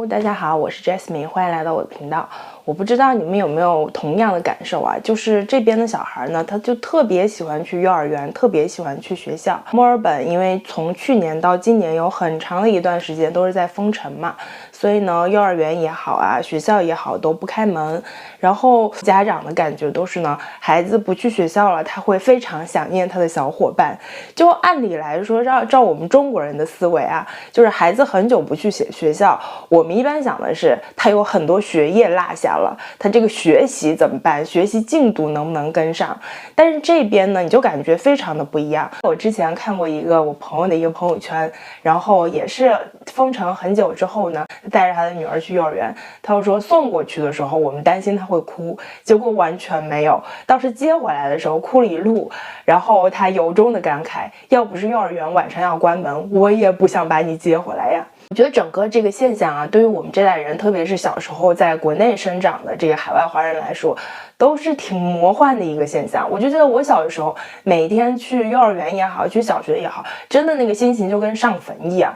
大家好，我是 Jasmine， 欢迎来到我的频道。我不知道你们有没有同样的感受啊？就是这边的小孩呢，他就特别喜欢去幼儿园，特别喜欢去学校。墨尔本因为从去年到今年有很长的一段时间都是在封城嘛，所以呢，幼儿园也好啊，学校也好都不开门。然后家长的感觉都是呢，孩子不去学校了，他会非常想念他的小伙伴。就按理来说，照我们中国人的思维啊，就是孩子很久不去学校，我们一般想的是他有很多学业落下了，他这个学习怎么办？学习进度能不能跟上？但是这边呢，你就感觉非常的不一样。我之前看过我朋友的一个朋友圈，然后也是封城很久之后呢，带着他的女儿去幼儿园，他就说送过去的时候我们担心他会哭，结果完全没有，倒是接回来的时候哭了一路，然后他由衷的感慨，要不是幼儿园晚上要关门，我也不想把你接回来呀。我觉得整个这个现象啊，对于我们这代人，特别是小时候在国内生长的这个海外华人来说，都是挺魔幻的一个现象。我就记得我小的时候，每天去幼儿园也好，去小学也好，真的那个心情就跟上坟一样。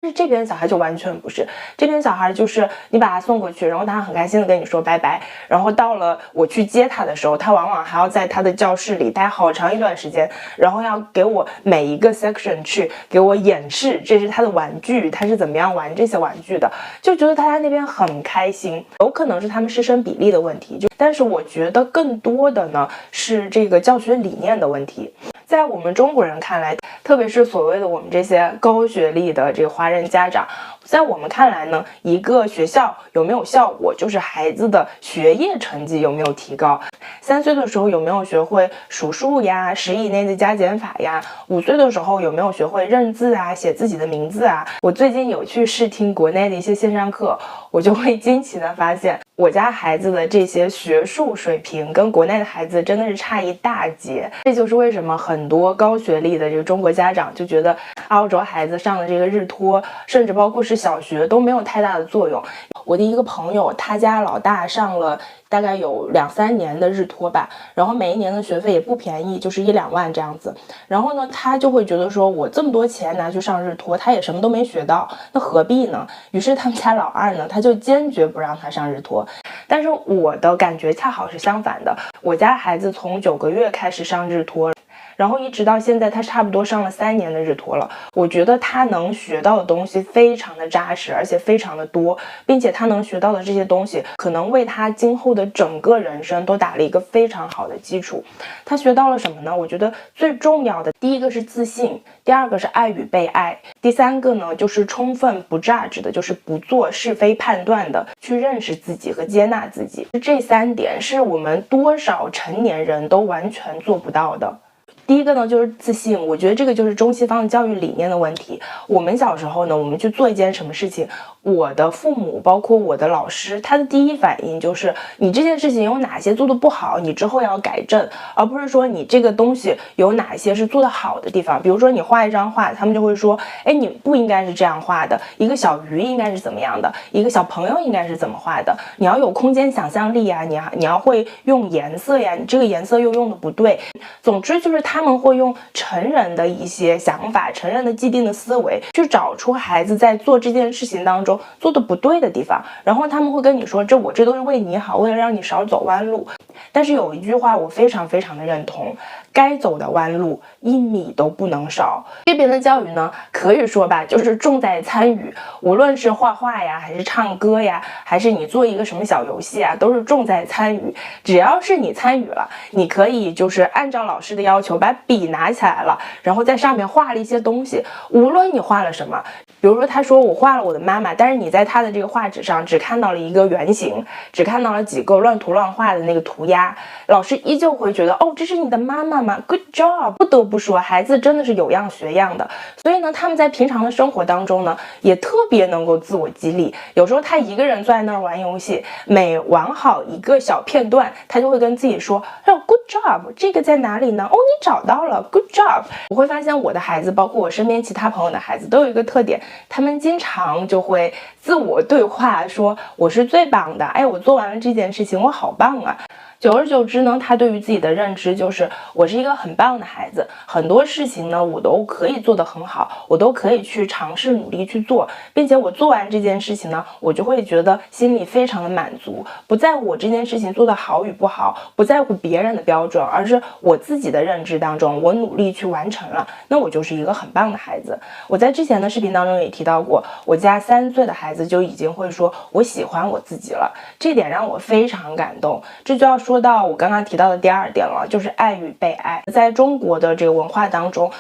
但是这边小孩就完全不是，这边小孩就是你把他送过去，然后他很开心的跟你说拜拜，然后到了我去接他的时候，他往往还要在他的教室里待好长一段时间，然后要给我每一个 section 去给我演示这是他的玩具，他是怎么样玩这些玩具的，就觉得他在那边很开心。有可能是他们师生比例的问题，但是我觉得更多的呢是这个教学理念的问题。在我们中国人看来，特别是所谓的我们这些高学历的这个华人家长，在我们看来呢，一个学校有没有效果，就是孩子的学业成绩有没有提高。3岁的时候有没有学会数数呀，10以内的加减法呀，5岁的时候有没有学会认字啊，写自己的名字啊。我最近有去试听国内的一些线上课，我就会惊奇的发现，我家孩子的这些学术水平跟国内的孩子真的是差一大截。这就是为什么很多高学历的这个中国家长就觉得澳洲孩子上的这个日托，甚至包括是小学都没有太大的作用。我的一个朋友，他家老大上了大概有2-3年的日托吧，然后每一年的学费也不便宜，就是1-2万这样子。然后呢，他就会觉得说，我这么多钱拿去上日托，他也什么都没学到，那何必呢？于是他们家老二呢，他就坚决不让他上日托。但是我的感觉恰好是相反的，我家孩子从9个月开始上日托，然后一直到现在，他差不多上了3年的日托了。我觉得他能学到的东西非常的扎实，而且非常的多，并且他能学到的这些东西，可能为他今后的整个人生都打了一个非常好的基础。他学到了什么呢？我觉得最重要的，第一个是自信，第二个是爱与被爱，第三个呢就是充分不judge的，就是不做是非判断的，去认识自己和接纳自己。这3点是我们多少成年人都完全做不到的。第一个呢就是自信，我觉得这个就是中西方的教育理念的问题。我们小时候呢，我们去做一件什么事情，我的父母包括我的老师，他的第一反应就是你这件事情有哪些做得不好，你之后要改正，而不是说你这个东西有哪些是做得好的地方。比如说你画一张画，他们就会说，哎，你不应该是这样画的，一个小鱼应该是怎么样的，一个小朋友应该是怎么画的，你要有空间想象力呀，你要会用颜色呀，你这个颜色又用的不对。总之就是他们会用成人的一些想法，成人的既定的思维，去找出孩子在做这件事情当中做的不对的地方，然后他们会跟你说，这都是为你好，为了让你少走弯路。但是有一句话我非常非常的认同，该走的弯路1米都不能少。这边的教育呢，可以说吧，就是重在参与，无论是画画呀，还是唱歌呀，还是你做一个什么小游戏啊，都是重在参与。只要是你参与了，你可以就是按照老师的要求把笔拿起来了，然后在上面画了一些东西，无论你画了什么，比如说他说我画了我的妈妈，但是你在他的这个画纸上只看到了一个圆形，只看到了几个乱涂乱画的那个涂鸦，老师依旧会觉得，哦，这是你的妈妈吗？ Good job。 不得不说，孩子真的是有样学样的。所以呢，他们在平常的生活当中呢，也特别能够自我激励。有时候他一个人坐在那儿玩游戏，每玩好一个小片段，他就会跟自己说，哦 Good job， 这个在哪里呢？哦，你找到了 Good job。 我会发现我的孩子，包括我身边其他朋友的孩子，都有一个特点，他们经常就会自我对话，说我是最棒的，哎，我做完了这件事情，我好棒啊。久而久之呢，他对于自己的认知就是我是一个很棒的孩子，很多事情呢我都可以做得很好，我都可以去尝试努力去做，并且我做完这件事情呢，我就会觉得心里非常的满足，不在乎我这件事情做得好与不好，不在乎别人的标准，而是我自己的认知当中，我努力去完成了，那我就是一个很棒的孩子。我在之前的视频当中也提到过，我家3岁的孩子就已经会说我喜欢我自己了，这点让我非常感动。这就要说到我刚刚提到的第2点了，就是爱与被爱。在中国的这个文化当中，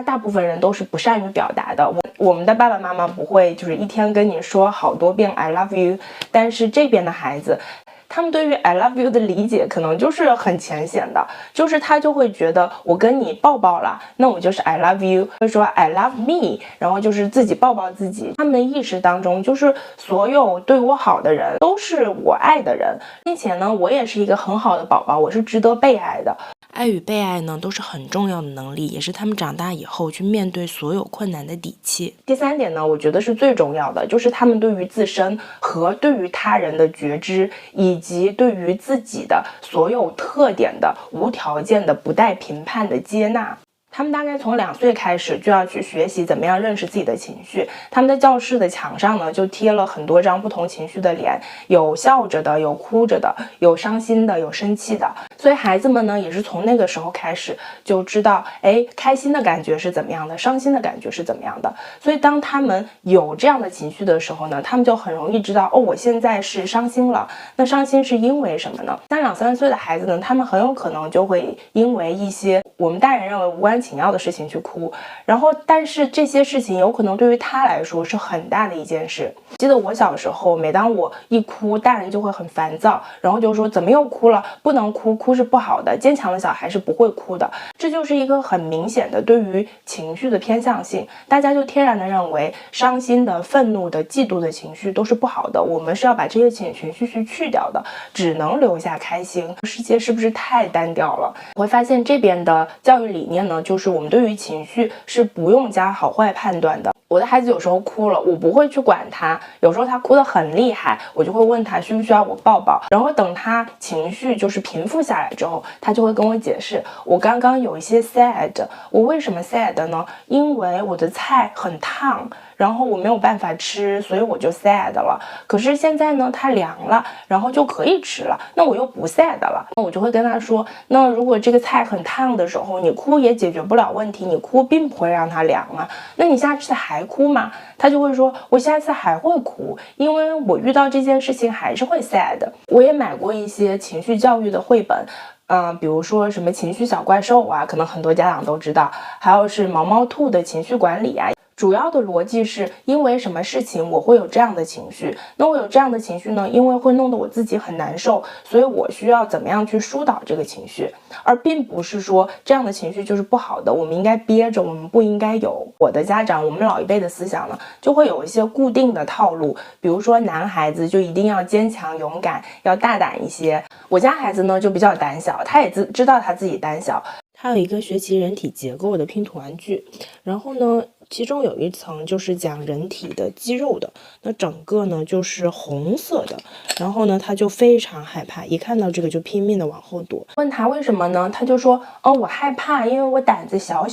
大部分人都是不善于表达的，我们的爸爸妈妈不会就是一天跟你说好多遍 I love you， 但是这边的孩子他们对于 I love you 的理解可能就是很浅显的，就是他就会觉得我跟你抱抱了，那我就是 I love you， 会说 I love me， 然后就是自己抱抱自己。他们的意识当中就是所有对我好的人都是我爱的人，并且呢我也是一个很好的宝宝，我是值得被爱的。爱与被爱呢，都是很重要的能力，也是他们长大以后去面对所有困难的底气。第3点呢，我觉得是最重要的，就是他们对于自身和对于他人的觉知，以及对于自己的所有特点的无条件的、不带评判的接纳。他们大概从2岁开始就要去学习怎么样认识自己的情绪。他们的教室的墙上呢，就贴了很多张不同情绪的脸，有笑着的，有哭着的，有伤心的，有生气的。所以孩子们呢，也是从那个时候开始就知道，哎，开心的感觉是怎么样的，伤心的感觉是怎么样的。所以当他们有这样的情绪的时候呢，他们就很容易知道，哦，我现在是伤心了。那伤心是因为什么呢？像2、3岁的孩子呢，他们很有可能就会因为一些我们大人认为无关紧要的事情去哭，然后但是这些事情有可能对于他来说是很大的一件事。记得我小时候，每当我一哭，大人就会很烦躁，然后就说怎么又哭了，不能哭，哭是不好的，坚强的小孩是不会哭的。这就是一个很明显的对于情绪的偏向性，大家就天然的认为伤心的、愤怒的、嫉妒的情绪都是不好的，我们是要把这些情绪去掉的，只能留下开心。世界是不是太单调了？我会发现这边的教育理念呢，就是我们对于情绪是不用加好坏判断的。我的孩子有时候哭了，我不会去管他，有时候他哭得很厉害，我就会问他需不需要我抱抱，然后等他情绪就是平复下来之后，他就会跟我解释，我刚刚有一些 sad， 我为什么 sad 呢？因为我的菜很烫，然后我没有办法吃，所以我就 sad 了。可是现在呢，它凉了，然后就可以吃了，那我又不 sad 了。那我就会跟他说，那如果这个菜很烫的时候，你哭也解决不了问题，你哭并不会让它凉啊，那你下次还哭吗？他就会说，我下次还会哭，因为我遇到这件事情还是会 sad。我也买过一些情绪教育的绘本。比如说什么情绪小怪兽啊，可能很多家长都知道，还有是毛毛兔的情绪管理啊。主要的逻辑是因为什么事情我会有这样的情绪，那我有这样的情绪呢，因为会弄得我自己很难受，所以我需要怎么样去疏导这个情绪，而并不是说这样的情绪就是不好的，我们应该憋着，我们不应该有。我的家长，我们老一辈的思想呢，就会有一些固定的套路，比如说男孩子就一定要坚强勇敢，要大胆一些。我家孩子呢就比较胆小，他也知道他自己胆小。他有一个学习人体结构的拼图玩具，然后呢其中有一层就是讲人体的肌肉的，那整个呢就是红色的，然后呢他就非常害怕，一看到这个就拼命的往后躲。问他为什么呢，他就说，我害怕，因为我胆子小。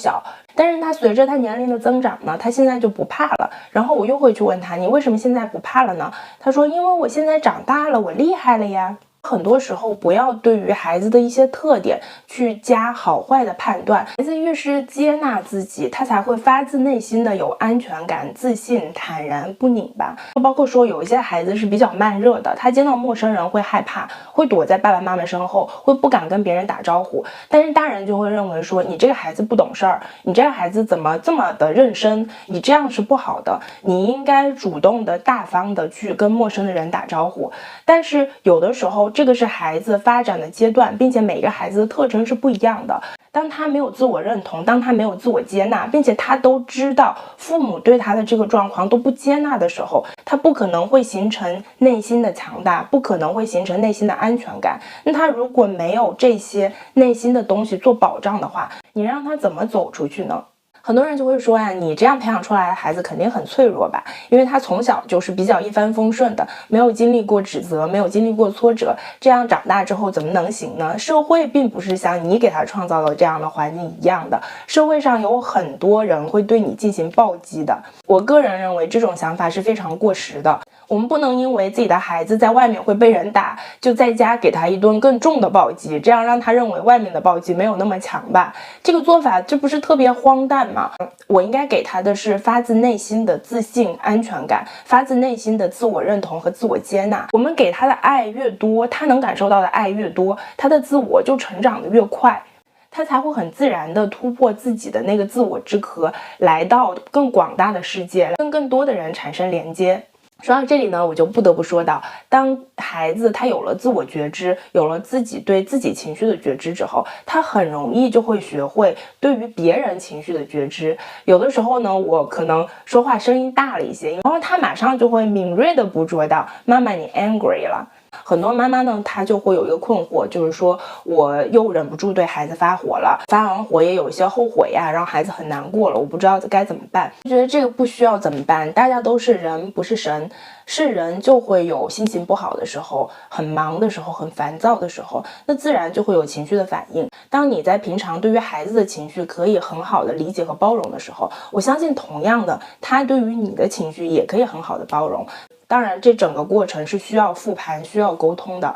但是他随着他年龄的增长呢，他现在就不怕了。然后我又会去问他，你为什么现在不怕了呢？他说，因为我现在长大了，我厉害了呀。很多时候不要对于孩子的一些特点去加好坏的判断，孩子越是接纳自己，他才会发自内心的有安全感、自信、坦然不拧巴。包括说有一些孩子是比较慢热的，他见到陌生人会害怕，会躲在爸爸妈妈身后，会不敢跟别人打招呼。但是大人就会认为说，你这个孩子不懂事儿，你这个孩子怎么这么的认生，你这样是不好的，你应该主动的大方的去跟陌生的人打招呼。但是有的时候这个是孩子发展的阶段，并且每个孩子的特征是不一样的。当他没有自我认同，当他没有自我接纳，并且他都知道父母对他的这个状况都不接纳的时候，他不可能会形成内心的强大，不可能会形成内心的安全感。那他如果没有这些内心的东西做保障的话，你让他怎么走出去呢？很多人就会说啊，你这样培养出来的孩子肯定很脆弱吧，因为他从小就是比较一帆风顺的，没有经历过指责，没有经历过挫折，这样长大之后怎么能行呢？社会并不是像你给他创造了这样的环境一样的，社会上有很多人会对你进行暴击的。我个人认为这种想法是非常过时的，我们不能因为自己的孩子在外面会被人打，就在家给他一顿更重的暴击，这样让他认为外面的暴击没有那么强吧。这个做法这不是特别荒诞吗？我应该给他的是发自内心的自信、安全感，发自内心的自我认同和自我接纳。我们给他的爱越多，他能感受到的爱越多，他的自我就成长的越快，他才会很自然的突破自己的那个自我之壳，来到更广大的世界，跟更多的人产生连接。说到这里呢，我就不得不说到，当孩子他有了自我觉知，有了自己对自己情绪的觉知之后，他很容易就会学会对于别人情绪的觉知。有的时候呢，我可能说话声音大了一些，然后他马上就会敏锐的捕捉到，妈妈你 angry 了。很多妈妈呢，她就会有一个困惑，就是说我又忍不住对孩子发火了，发完火也有一些后悔呀，让孩子很难过了，我不知道该怎么办。我觉得这个不需要怎么办，大家都是人，不是神，是人就会有心情不好的时候，很忙的时候，很烦躁的时候，那自然就会有情绪的反应。当你在平常对于孩子的情绪可以很好的理解和包容的时候，我相信同样的，他对于你的情绪也可以很好的包容。当然，这整个过程是需要复盘、需要沟通的。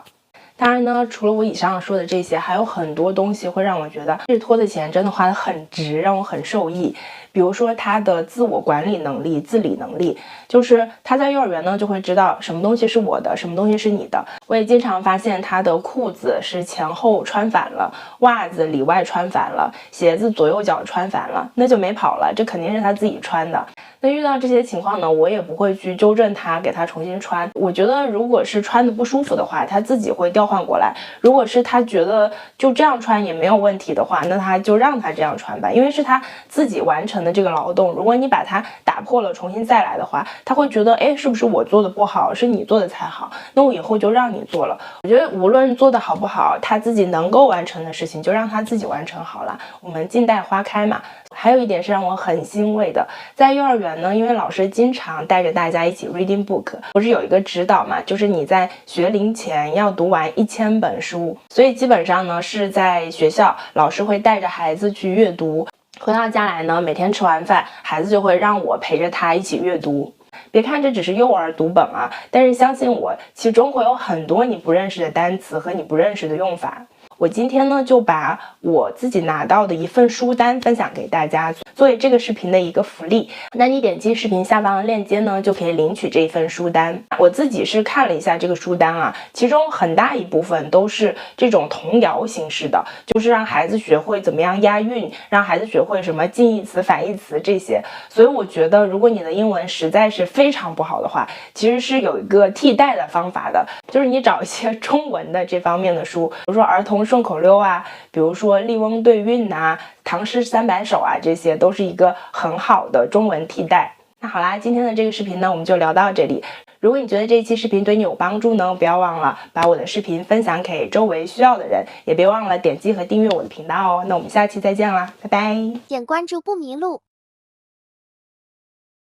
当然呢，除了我以上说的这些，还有很多东西会让我觉得日托的钱真的花得很值，让我很受益。比如说他的自我管理能力、自理能力，就是他在幼儿园呢就会知道什么东西是我的，什么东西是你的。我也经常发现他的裤子是前后穿反了，袜子里外穿反了，鞋子左右脚穿反了，那就没跑了，这肯定是他自己穿的。那遇到这些情况呢，我也不会去纠正他，给他重新穿。我觉得如果是穿的不舒服的话，他自己会调换过来。如果是他觉得就这样穿也没有问题的话，那他就让他这样穿吧，因为是他自己完成的这个劳动。如果你把它打破了，重新再来的话，他会觉得，哎，是不是我做的不好，是你做的才好？那我以后就让你做了。我觉得无论做的好不好，他自己能够完成的事情，就让他自己完成好了。我们静待花开嘛。还有一点是让我很欣慰的，在幼儿园呢，因为老师经常带着大家一起 reading book， 不是有一个指导嘛，就是你在学龄前要读完1000本书，所以基本上呢是在学校，老师会带着孩子去阅读，回到家来呢，每天吃完饭，孩子就会让我陪着他一起阅读。别看这只是幼儿读本啊，但是相信我，其中会有很多你不认识的单词和你不认识的用法。我今天呢就把我自己拿到的一份书单分享给大家，作为这个视频的一个福利。那你点击视频下方的链接呢，就可以领取这一份书单。我自己是看了一下这个书单啊，其中很大一部分都是这种童谣形式的，就是让孩子学会怎么样押韵，让孩子学会什么近义词、反义词这些。所以我觉得，如果你的英文实在是非常不好的话，其实是有一个替代的方法的，就是你找一些中文的这方面的书，比如说儿童顺口溜啊，比如说笠翁对韵啊，唐诗300首啊，这些都是一个很好的中文替代。那好啦，今天的这个视频呢，我们就聊到这里。如果你觉得这一期视频对你有帮助呢，不要忘了把我的视频分享给周围需要的人，也别忘了点击和订阅我的频道哦。那我们下期再见啦，拜拜。点关注不迷路。